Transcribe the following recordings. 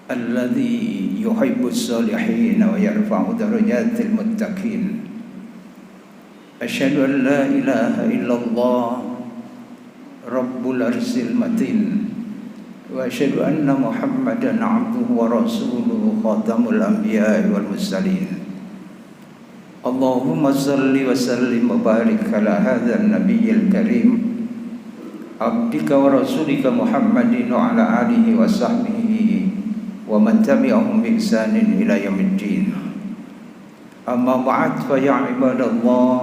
الذي يحب الصالحين ويرفع درجات المتقين أشهد أن لا إله إلا الله رب العرش المتين وأشهد أن محمدا عبده ورسوله خاتم الأنبياء والمرسلين اللهم صل وسلم وبارك على هذا النبي الكريم عبدك ورسولك محمد وعلى آله وصحبه ومن تبعهم بإحسان إلى يوم الدين أما بعد فيا عباد الله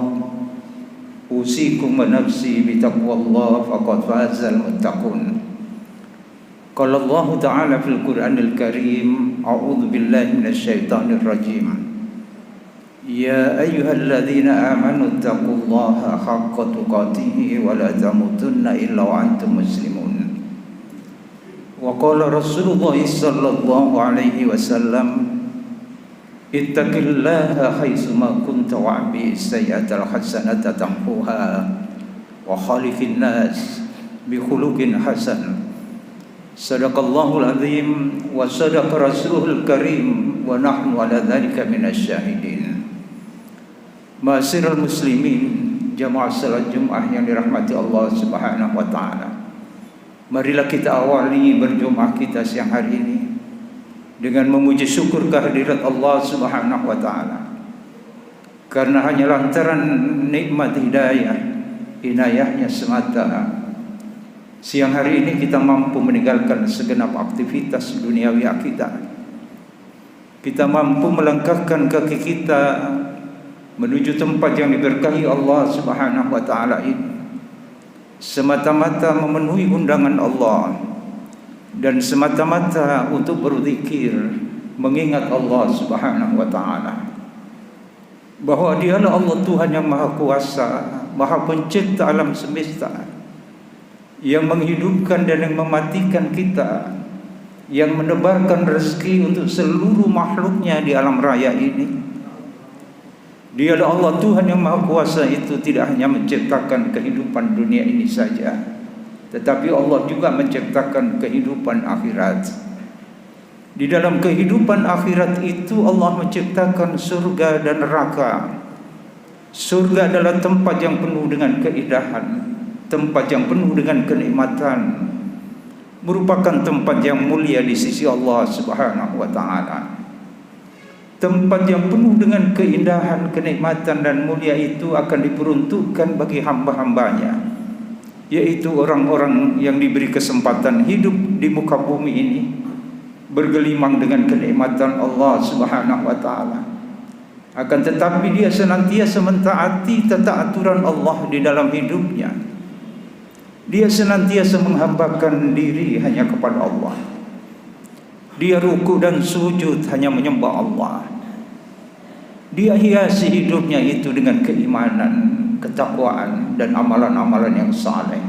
أوصيكم ونفسي بتقوى الله فقد فاز المتقون قال الله تعالى في القرآن الكريم أعوذ بالله من الشيطان الرجيم يا أيها الذين آمنوا اتقوا الله حق تقاته ولا تموتن إلا وأنتم مسلمون وقال رسول الله صلى الله عليه وسلم اتق الله حيثما كنت وأتبع السيئة الحسنة تمحوها وخالق الناس بخلق حسن صدق الله العظيم وصدق رسوله الكريم ونحن على ذلك من الشاهدين. Ma'asyiral muslimin, jamaah salat Jumat yang dirahmati Allah Subhanahu wa taala. Marilah kita awali berjumat kita siang hari ini dengan memuji syukur kehadirat Allah Subhanahu wa taala. Karena hanya lantaran nikmat hidayah, inayahnya semata, siang hari ini kita mampu meninggalkan segenap aktivitas duniawi kita. Kita mampu melangkahkan kaki kita menuju tempat yang diberkahi Allah Subhanahu wa taala ini semata-mata memenuhi undangan Allah dan semata-mata untuk berzikir mengingat Allah Subhanahu wa taala bahwa Dialah Allah Tuhan yang Maha Kuasa, Maha Pencipta alam semesta, yang menghidupkan dan yang mematikan kita, yang menebarkan rezeki untuk seluruh makhluknya di alam raya ini. Dialah Allah Tuhan yang Maha Kuasa itu tidak hanya menciptakan kehidupan dunia ini saja, tetapi Allah juga menciptakan kehidupan akhirat. Di dalam kehidupan akhirat itu Allah menciptakan surga dan neraka. Surga adalah tempat yang penuh dengan keindahan, tempat yang penuh dengan kenikmatan, merupakan tempat yang mulia di sisi Allah Subhanahu wa taala. Tempat yang penuh dengan keindahan, kenikmatan dan mulia itu akan diperuntukkan bagi hamba-hambanya, yaitu orang-orang yang diberi kesempatan hidup di muka bumi ini, bergelimang dengan kenikmatan Allah Subhanahu wa taala. Akan tetapi dia senantiasa mentaati tata aturan Allah di dalam hidupnya. Dia senantiasa menghambakan diri hanya kepada Allah. Dia ruku dan sujud hanya menyembah Allah. Dia hiasi hidupnya itu dengan keimanan, ketakwaan dan amalan-amalan yang saleh.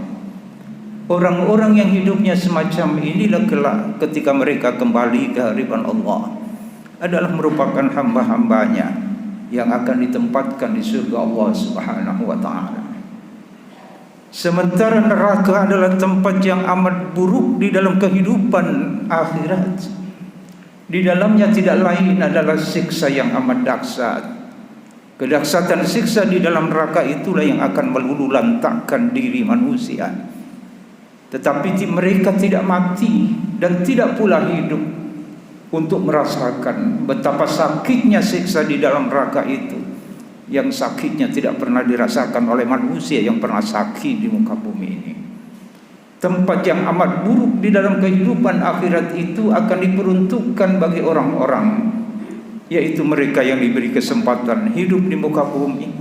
Orang-orang yang hidupnya semacam inilah kelak ketika mereka kembali ke hadapan Allah adalah merupakan hamba-hambanya yang akan ditempatkan di surga Allah Subhanahu wa taala. Sementara neraka adalah tempat yang amat buruk di dalam kehidupan akhirat. Di dalamnya tidak lain adalah siksa yang amat dahsyat. Kedahsyatan siksa di dalam neraka itulah yang akan meluluhlantakkan diri manusia. Tetapi mereka tidak mati dan tidak pula hidup untuk merasakan betapa sakitnya siksa di dalam neraka itu, yang sakitnya tidak pernah dirasakan oleh manusia yang pernah sakit di muka bumi ini. Tempat yang amat buruk di dalam kehidupan akhirat itu akan diperuntukkan bagi orang-orang, yaitu mereka yang diberi kesempatan hidup di muka bumi,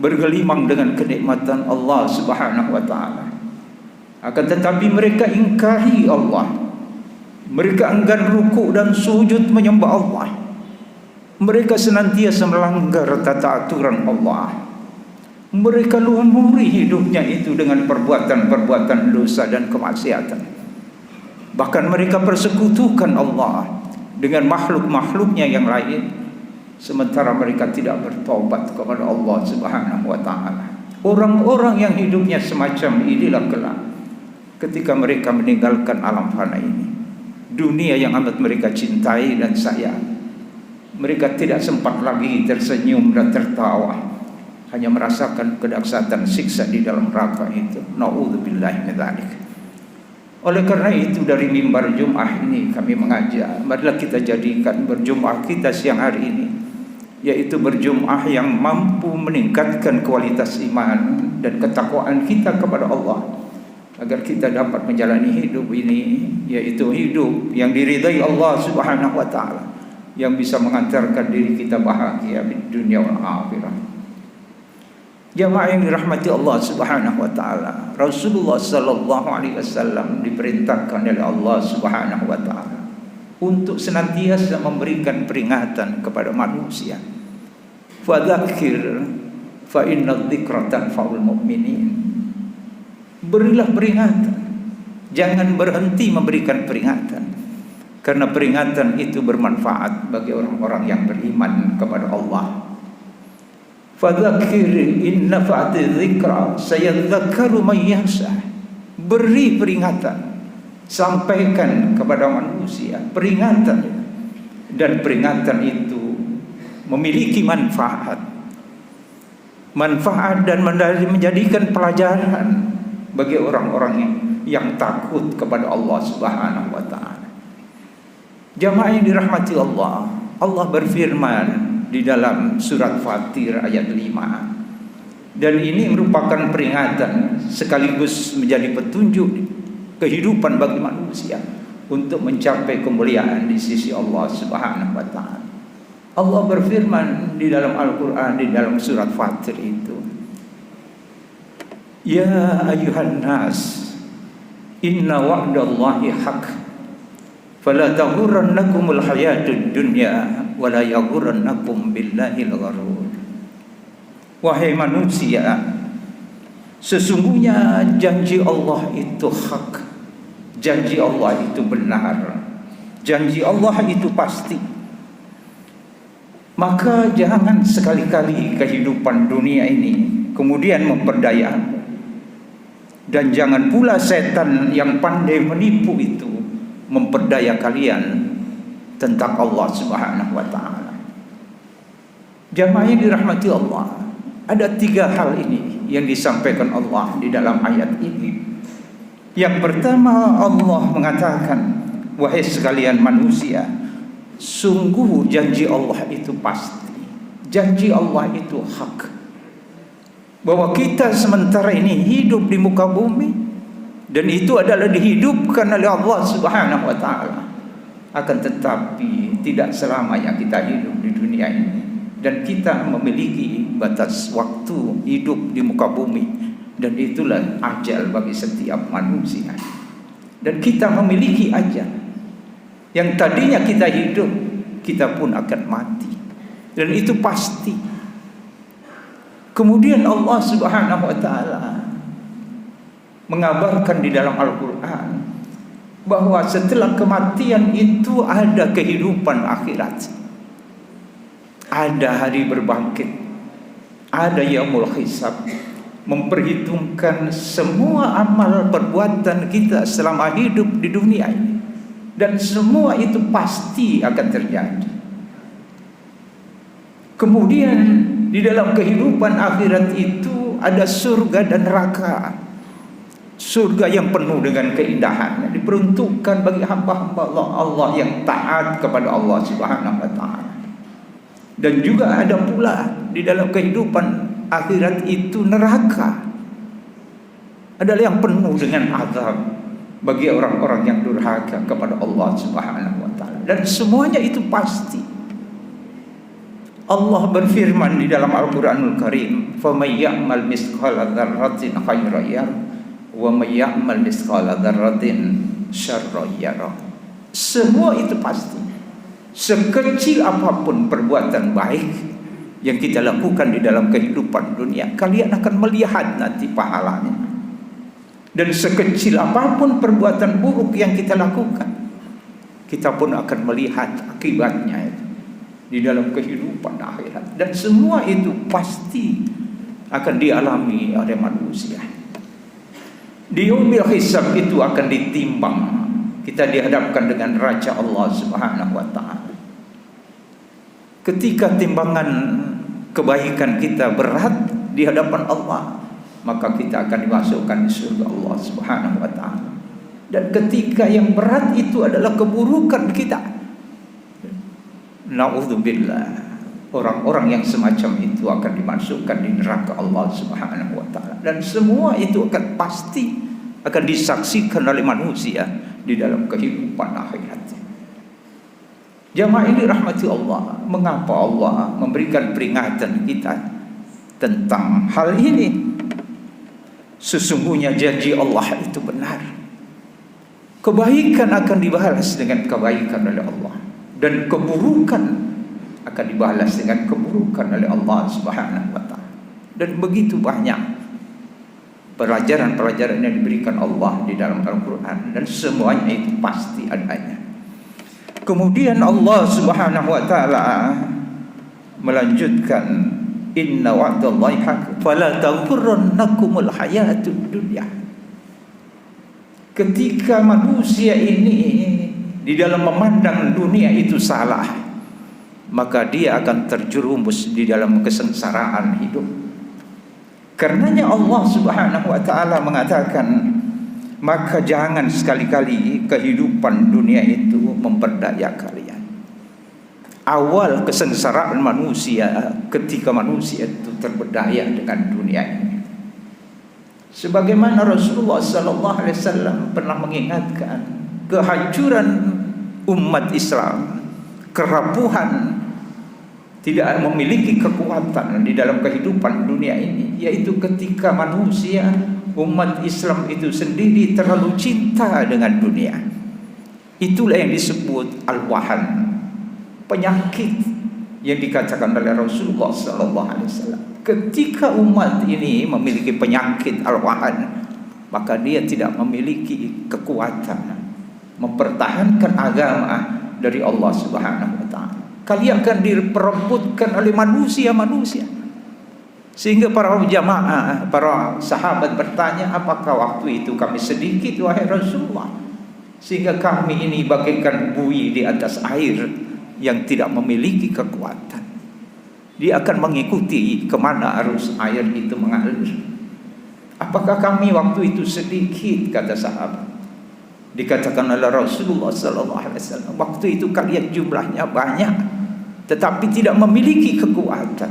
bergelimang dengan kenikmatan Allah Subhanahu wa taala. Akan tetapi mereka ingkari Allah. Mereka enggan ruku dan sujud menyembah Allah. Mereka senantiasa melanggar tata aturan Allah. Mereka lumuri hidupnya itu dengan perbuatan-perbuatan dosa dan kemaksiatan. Bahkan mereka persekutukan Allah dengan makhluk-makhluknya yang lain, sementara mereka tidak bertobat kepada Allah Subhanahu wa taala. Orang-orang yang hidupnya semacam inilah kelak ketika mereka meninggalkan alam fana ini dunia yang amat mereka cintai dan sayang. Mereka tidak sempat lagi tersenyum dan tertawa, hanya merasakan kedahsyatan siksa di dalam neraka itu. Na'udzubillahi min dzalik. Oleh karena itu, dari mimbar Jumat ini kami mengajak, marilah kita jadikan berjum'ah kita siang hari ini, yaitu berjum'ah yang mampu meningkatkan kualitas iman dan ketakwaan kita kepada Allah, agar kita dapat menjalani hidup ini, yaitu hidup yang diridai Allah Subhanahu wa taala, yang bisa mengantarkan diri kita bahagia di dunia wal akhirah. Jamaah yang dirahmati Allah Subhanahu wa taala, Rasulullah sallallahu alaihi wasallam diperintahkan oleh Allah Subhanahu wa taala untuk senantiasa memberikan peringatan kepada manusia. Fadzakir fa inna dzikra tanfa'ul mu'minin. Berilah peringatan, jangan berhenti memberikan peringatan, karena peringatan itu bermanfaat bagi orang-orang yang beriman kepada Allah. Fadzakir in nafa'ati dzikra sayadzakkaru man yakhsha. Beri peringatan, sampaikan kepada manusia peringatan, dan peringatan itu memiliki manfaat dan menjadikan pelajaran bagi orang-orang yang takut kepada Allah Subhanahu wa taala. Jamaah yang dirahmati Allah, Allah berfirman di dalam surat Fatir ayat 5, dan ini merupakan peringatan sekaligus menjadi petunjuk kehidupan bagi manusia untuk mencapai kemuliaan di sisi Allah Subhanahu wa taala. Allah berfirman di dalam Al-Quran, di dalam surat Fatir itu, Ya ayuhan nas, inna wa'dallahi haq, fala taghurrannakumul hayatud dunya, wala yaghurrannakum billahil gharur. Wahai manusia, sesungguhnya janji Allah itu hak, janji Allah itu benar, janji Allah itu pasti. Maka jangan sekali-kali kehidupan dunia ini kemudian memperdayamu, dan jangan pula setan yang pandai menipu itu memperdaya kalian tentang Allah Subhanahu wa taala. Jamaah yang dirahmati Allah, ada 3 hal ini yang disampaikan Allah di dalam ayat ini. Yang pertama, Allah mengatakan, wahai sekalian manusia, sungguh janji Allah itu pasti, janji Allah itu hak, bahwa kita sementara ini hidup di muka bumi, dan itu adalah dihidupkan oleh Allah Subhanahu wa taala. Akan tetapi tidak selamanya kita hidup di dunia ini, dan kita memiliki batas waktu hidup di muka bumi, dan itulah ajal bagi setiap manusia. Dan kita memiliki ajal yang tadinya kita hidup, kita pun akan mati, dan itu pasti. Kemudian Allah Subhanahu wa taala mengabarkan di dalam Al-Quran bahwa setelah kematian itu ada kehidupan akhirat, ada hari berbangkit, ada yaumul hisab, memperhitungkan semua amal perbuatan kita selama hidup di dunia ini, dan semua itu pasti akan terjadi. Kemudian di dalam kehidupan akhirat itu ada surga dan neraka. Surga yang penuh dengan keindahan yang diperuntukkan bagi hamba-hamba Allah yang taat kepada Allah Subhanahu wa taala. Dan juga ada pula di dalam kehidupan akhirat itu neraka, adalah yang penuh dengan azab bagi orang-orang yang durhaka kepada Allah Subhanahu wa taala. Dan semuanya itu pasti. Allah berfirman di dalam Al-Qur'anul Karim, "Faman ya'mal mithqala dzarratin khairan yarah wa may ya'mal mithqala dzarratin syarran yarah." Semua itu pasti. Sekecil apapun perbuatan baik yang kita lakukan di dalam kehidupan dunia, kalian akan melihat nanti pahalanya. Dan sekecil apapun perbuatan buruk yang kita lakukan, kita pun akan melihat akibatnya itu di dalam kehidupan akhirat. Dan semua itu pasti akan dialami oleh manusia. Di yaumil hisab itu akan ditimbang kita dihadapkan dengan Raja Allah Subhanahu wa taala. Ketika timbangan kebaikan kita berat di hadapan Allah, maka kita akan dimasukkan di surga Allah Subhanahu wa taala. Dan ketika yang berat itu adalah keburukan kita, naudzubillah, orang-orang yang semacam itu akan dimasukkan di neraka Allah Subhanahu wa taala. Dan semua itu akan pasti akan disaksikan oleh manusia di dalam kehidupan akhirat. Jamaah ini rahmati Allah. Mengapa Allah memberikan peringatan kita tentang hal ini? Sesungguhnya janji Allah itu benar. Kebaikan akan dibalas dengan kebaikan oleh Allah, dan keburukan akan dibalas dengan keburukan oleh Allah Subhanahu wa taala. Dan begitu banyak pelajaran-pelajaran yang diberikan Allah di dalam Al-Quran, dan semuanya itu pasti adanya. Kemudian Allah Subhanahu wa taala melanjutkan, inna wa'dallahi haqq fala taghurrannakumul hayatud dunya. Ketika manusia ini di dalam memandang dunia itu salah, maka dia akan terjerumus di dalam kesengsaraan hidup. Karenanya Allah Subhanahu wa taala mengatakan, maka jangan sekali-kali kehidupan dunia itu memperdaya kalian. Awal kesengsaraan manusia ketika manusia itu terpedaya dengan dunia ini. Sebagaimana Rasulullah sallallahu alaihi wasallam pernah mengingatkan kehancuran umat Islam, kerapuhan, tidak memiliki kekuatan di dalam kehidupan dunia ini, yaitu ketika manusia, umat Islam itu sendiri terlalu cinta dengan dunia. Itulah yang disebut al-wahan, penyakit yang dikatakan oleh Rasulullah sallallahu alaihi wasallam. Ketika umat ini memiliki penyakit al-wahan, maka dia tidak memiliki kekuatan mempertahankan agama dari Allah Subhanahu wa taala. Kalian akan diperebutkan oleh manusia-manusia. Sehingga para jamaah, para sahabat bertanya, apakah waktu itu kami sedikit wahai Rasulullah, sehingga kami ini bagaikan buih di atas air yang tidak memiliki kekuatan. Dia akan mengikuti kemana arus air itu mengalir. Apakah kami waktu itu sedikit, kata sahabat. Dikatakan oleh Rasulullah sallallahu alaihi wasallam, waktu itu kalian jumlahnya banyak tetapi tidak memiliki kekuatan.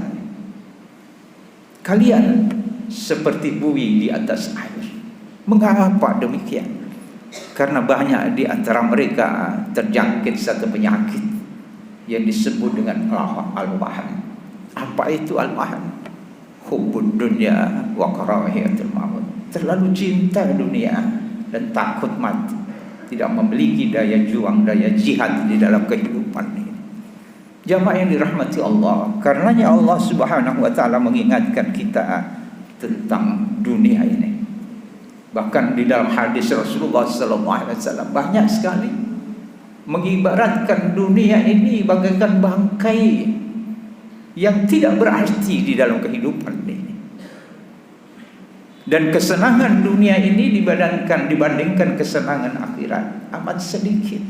Kalian seperti buih di atas air. Mengapa demikian? Karena banyak di antara mereka terjangkit satu penyakit yang disebut dengan al-wahan. Apa itu al-wahan? Hubbud dunya wa karahiyatul maut. Terlalu cinta dunia dan takut mati. Tidak memiliki daya juang, daya jihad di dalam kehidupan ini. Jamaah yang dirahmati Allah, karenanya Allah Subhanahu wa taala mengingatkan kita tentang dunia ini. Bahkan di dalam hadis Rasulullah sallallahu alaihi wasallam banyak sekali mengibaratkan dunia ini bagaikan bangkai yang tidak berarti di dalam kehidupan ini. Dan kesenangan dunia ini dibandingkan kesenangan akhirat amat sedikit.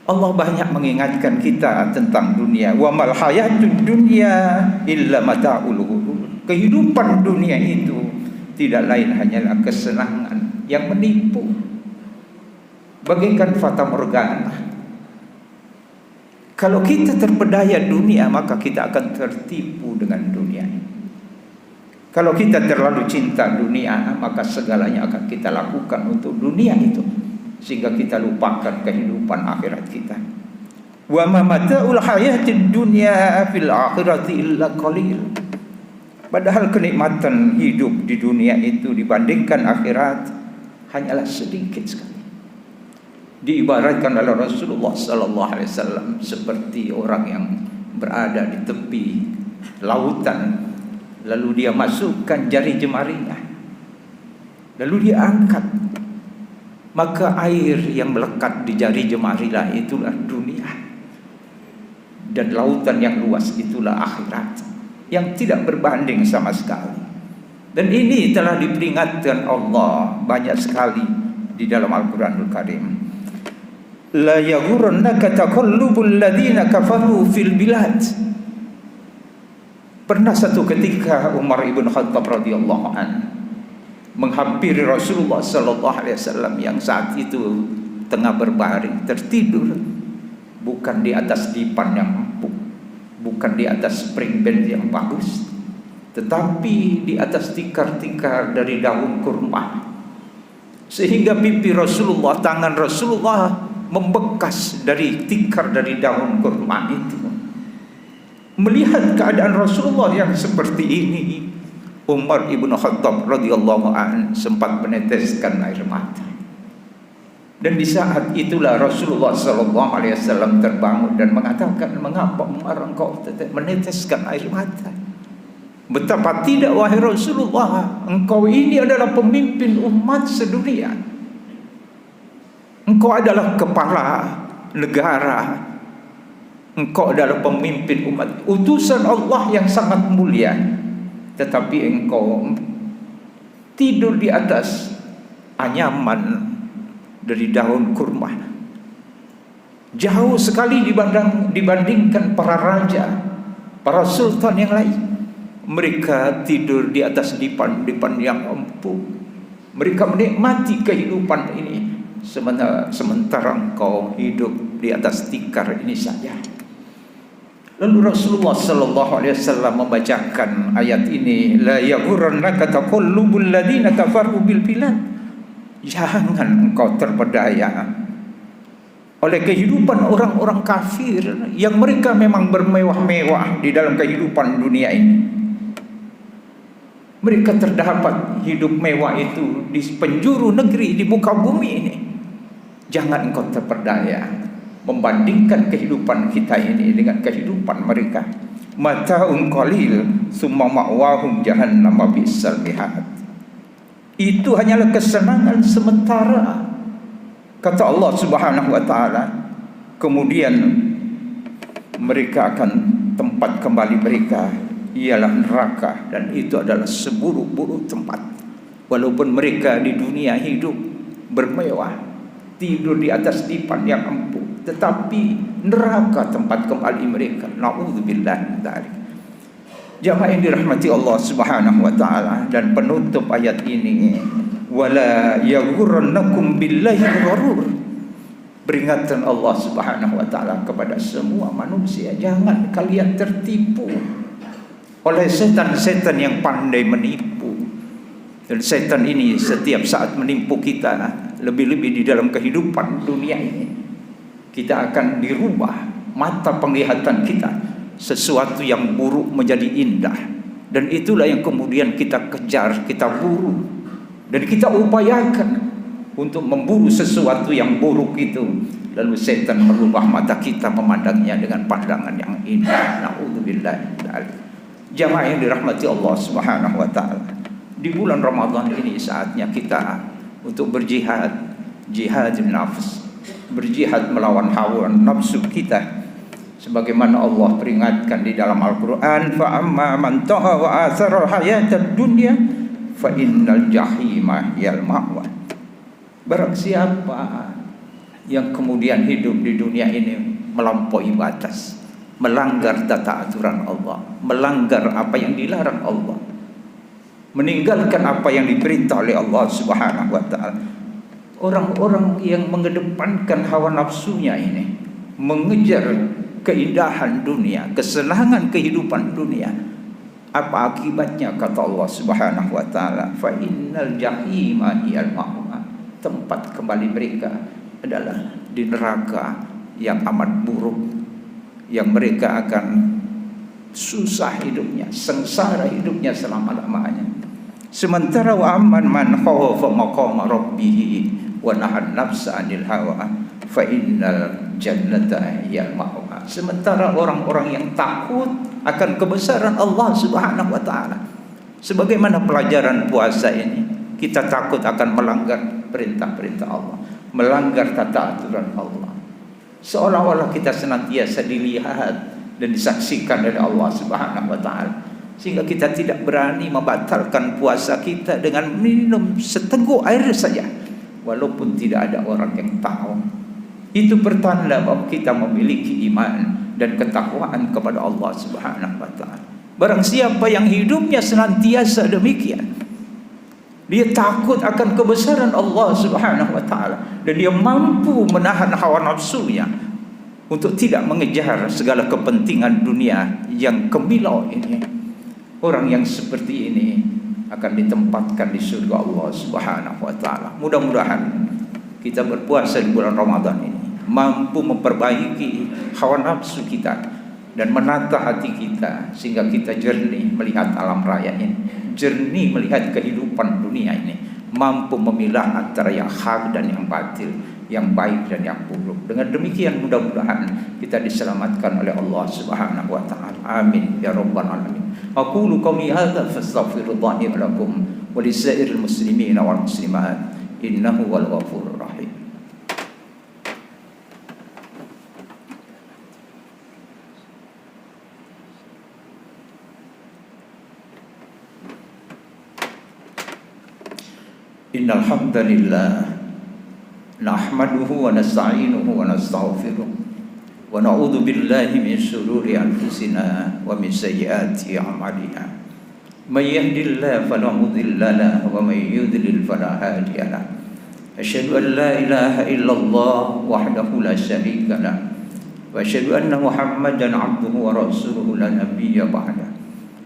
Allah banyak mengingatkan kita tentang dunia. Wa mal hayatud dunya illa mata'ul ghurur. Kehidupan dunia itu tidak lain hanyalah kesenangan yang menipu, bagaikan fata morgana. Kalau kita terpedaya dunia, maka kita akan tertipu dengan dunia ini. Kalau kita terlalu cinta dunia, maka segalanya akan kita lakukan untuk dunia itu, sehingga kita lupakan kehidupan akhirat kita. Wa ma mata'ul hayatid dunya fil akhirati illa qalil. Padahal kenikmatan hidup di dunia itu dibandingkan akhirat hanyalah sedikit sekali. Diibaratkan oleh Rasulullah sallallahu alaihi wasallam seperti orang yang berada di tepi lautan, lalu dia masukkan jari jemarinya, lalu dia angkat, maka air yang melekat di jari jemarilah itulah dunia, dan lautan yang luas itulah akhirat yang tidak berbanding sama sekali. Dan ini telah diperingatkan Allah banyak sekali di dalam Al-Quranul Karim. la yaghurrannaka taqallubul ladzina kafaru fil bilad. Pernah satu ketika Umar ibn Khattab radhiyallahu an menghampiri Rasulullah sallallahu alaihi wasallam yang saat itu tengah berbaring tertidur, bukan di atas dipan yang empuk, bukan di atas spring bed yang bagus, tetapi di atas tikar-tikar dari daun kurma, sehingga pipi Rasulullah, tangan Rasulullah membekas dari tikar dari daun kurma itu. Melihat keadaan Rasulullah yang seperti ini, Umar ibn Khattab radhiyallahu an sempat meneteskan air mata. Dan di saat itulah Rasulullah sallallahu alaihi wasallam terbangun dan mengatakan, "Mengapa Umar engkau meneteskan air mata? Betapa tidak wahai Rasulullah, engkau ini adalah pemimpin umat sedunia. Engkau adalah kepala negara. Engkau adalah pemimpin umat, utusan Allah yang sangat mulia. Tetapi engkau tidur di atas anyaman dari daun kurma. Jauh sekali dibandingkan para raja, para sultan yang lain. Mereka tidur di atas dipan-dipan yang empuk. Mereka menikmati kehidupan ini. Sementara engkau hidup di atas tikar ini saja." Lalu Rasulullah sallallahu alaihi wasallam membacakan ayat ini, la yaghurrannaka taqallubul ladzina kafaru bil bilad. Jangan engkau terpedaya oleh kehidupan orang-orang kafir yang mereka memang bermewah-mewah di dalam kehidupan dunia ini. Mereka terdapat hidup mewah itu di penjuru negeri, di muka bumi ini. Jangan engkau terpedaya membandingkan kehidupan kita ini dengan kehidupan mereka. Mata'un qalil summa ma'wahum jahannam bi'sal mihad. Itu hanyalah kesenangan sementara, kata Allah Subhanahu wa taala. Kemudian mereka akan tempat kembali mereka ialah neraka, dan itu adalah seburuk-buruk tempat. Walaupun mereka di dunia hidup bermewah, tidur di atas dipan yang empuk, tetapi neraka tempat kembali mereka. Na'udzubillah min dzalik. Jamaah yang dirahmati Allah Subhanahu wa taala, dan penutup ayat ini, wala yaghurrannakum billahi gharur. Peringatan Allah Subhanahu wa taala kepada semua manusia, jangan kalian tertipu oleh setan-setan yang pandai menipu. Dan setan ini setiap saat menipu kita, lebih-lebih di dalam kehidupan dunia ini. Kita akan dirubah mata penglihatan kita, sesuatu yang buruk menjadi indah. Dan itulah yang kemudian kita kejar, kita buru, dan kita upayakan untuk memburu sesuatu yang buruk itu. Lalu setan merubah mata kita, memandangnya dengan pandangan yang indah. Na'udzubillah. Jamaah yang dirahmati Allah Subhanahu wa taala, di bulan Ramadan ini saatnya kita untuk berjihad, jihad nafs, berjihad melawan hawa nafsu kita. Sebagaimana Allah peringatkan di dalam Al-Quran, fa amma man taha wa athara al-hayatad dunya fa innal jahima hiyal ma'wa. Barang siapa yang kemudian hidup di dunia ini melampaui batas, melanggar tata aturan Allah, melanggar apa yang dilarang Allah, meninggalkan apa yang diperintah oleh Allah Subhanahu wa taala. Orang-orang yang mengedepankan hawa nafsunya ini, mengejar keindahan dunia, kesenangan kehidupan dunia, apa akibatnya? Kata Allah Subhanahu wa taala, fa innal jahima hiyal ma'wa. Tempat kembali mereka adalah di neraka yang amat buruk, yang mereka akan susah hidupnya, sengsara hidupnya selama-lamanya. Sementara wa amman man khawafa maqama rabbih wa nahan nafsa 'anil hawa fa innal jannata hiyal ma'wa. Sementara orang-orang yang takut akan kebesaran Allah Subhanahu wa taala, sebagaimana pelajaran puasa ini, kita takut akan melanggar perintah-perintah Allah, melanggar tata aturan Allah. Seolah-olah kita senantiasa dilihat dan disaksikan oleh Allah Subhanahu wa taala, sehingga kita tidak berani membatalkan puasa kita dengan minum seteguk air saja, walaupun tidak ada orang yang tahu. Itu pertanda bahwa kita memiliki iman dan ketakwaan kepada Allah Subhanahu wa taala. Barang siapa yang hidupnya senantiasa demikian, dia takut akan kebesaran Allah Subhanahu wa taala dan dia mampu menahan hawa nafsunya untuk tidak mengejar segala kepentingan dunia yang kemilau ini. Orang yang seperti ini akan ditempatkan di surga Allah Subhanahu wa taala. Mudah-mudahan kita berpuasa di bulan Ramadan ini mampu memperbaiki hawa nafsu kita dan menata hati kita sehingga kita jernih melihat alam raya ini, jernih melihat kehidupan dunia ini, mampu memilah antara yang hak dan yang batil, yang baik dan yang buruk. Dengan demikian mudah-mudahan kita diselamatkan oleh Allah Subhanahu wa taala. Amin ya rabbal alamin. Aqulu qawli hadza fastaghfirullahi wa lakum wa lisairil muslimin wal muslimat innahu wal ghafurur rahim. Innal hamdalillah nahmaduhu wa nasta'inuhu wa nastaghfiruh wa na'udzu billahi min shururi anfusina wa min sayyiati a'malina. May yahdihillahu fala mudilla lahu wa may yudlil fala hadiya lahu. Asyhadu an la ilaha illallah wahdahu la syarika lahu wa asyhadu anna Muhammadan 'abduhu wa rasuluhu la nabiyya ba'da.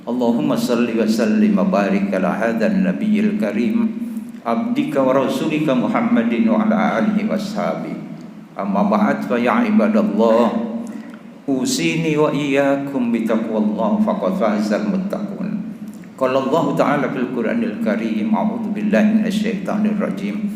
Allahumma shalli wa sallim wa barik ala hadzal nabiyil karim abdika wa rasulika Muhammadin wa ala alihi washabi. Amma ba'd, fa ya ibadallah, usini wa iyyakum bi taqwallah faqad fazal muttaqun. Qala Allah ta'ala fil Qur'anil Karim, a'udzu billahi minasyaitonir rajim.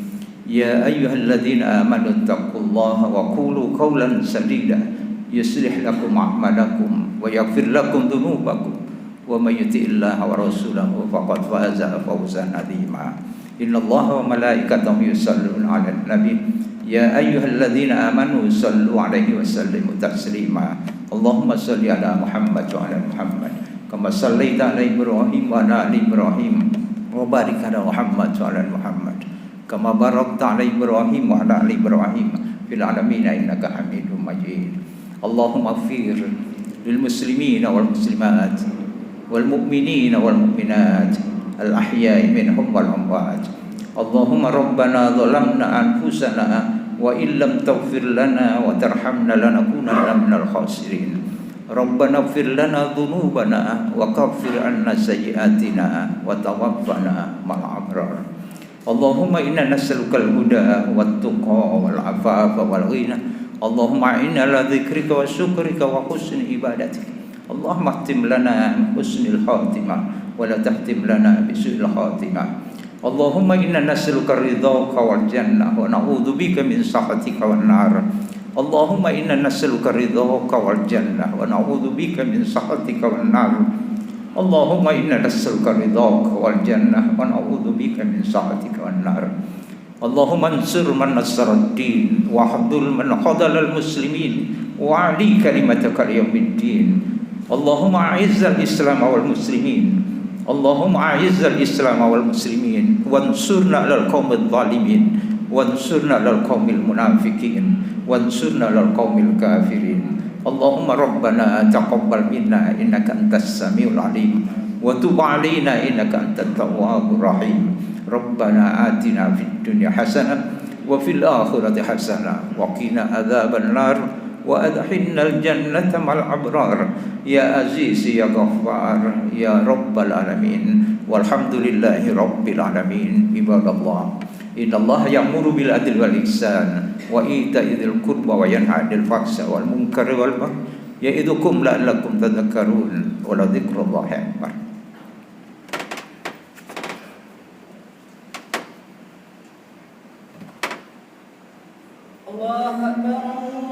Ya ayyuhalladzina amanu taqullaha wa qulu qawlan sadida yuslih lakum a'malakum wa yaghfir lakum dhunubakum wa may yuti'illaha wa rasulahu faqad faza fawzan 'azima. Inna Allah wa malaikatahu yusalluna 'alan nabi ya ayyuhalladzina amanu sallu 'alaihi wa sallimu taslima. Allahumma shalli 'ala Muhammad wa 'ala Muhammad kama shallaita 'ala Ibrahim wa 'ala ali Ibrahim wa barik 'ala Muhammad wa 'ala Muhammad kama barakta 'ala Ibrahim wa 'ala ali Ibrahim fil 'alamin innaka Hamidum Majid. Allahumma ighfir lil muslimina wal muslimat wal mu'minina wal mu'minat al-ahya'i minhum wal amwat. Allahumma rabbana zalamna anfusana wa illam taghfir lana wa tarhamna lanakunanna minal khasirin. Rabbana ighfir lana dhunubana wa kaffir 'anna sayyi'atina wa tawaffana ma'al abrar. Allahumma inna nas'alukal huda wat tuqa wal afafa wal ghina. Allahumma inna ala dzikrika wa syukrika wa husni ibadatik. Allahumma khtim lana husnil khatimah wa la tahtim lana bisu'il khatimah. Allahumma inna nas'aluka ridhaka wal jannah wa na'udzu bika min sakhatika wan nar. Allahumma inna nas'aluka ridhaka wal jannah wa na'udzu bika min sakhatika wan nar. Allahumma inna nas'aluka ridhaka wal jannah wa na'udzu bika min sakhatika wan nar. Allahumma ansur man nasaraddin wa hadul man khadalal muslimin wa ali kalimataka yaumiddin. Allahumma a'izzal islam wal muslimin. Allahumma a'izzal islam wal muslimin wansurna 'alal qaumidh dhalimin wansurna 'alal qaumil munafiqin wansurna 'alal qaumil kafirin. Allahumma rabbana taqabbal minna innaka antas samiul alim wa tub 'alaina innaka antat tawwabur rahim. Rabbana atina fid dunya hasanah wa fil akhirati hasanah wa qina adzaban nar wa adkhilnal jannata mal abrar ya aziz ya ghaffar ya rabbal alamin. Walhamdulillahi rabbil alamin. Ibadallah, innallaha ya'muru bil adli wal ihsan wa ita'i dzil qurba wa yanha 'anil fahsya'i wal munkari wal baghi ya'idzukum la'allakum tadhakkarun wa la dzikrullahi akbar. Allahu akbar.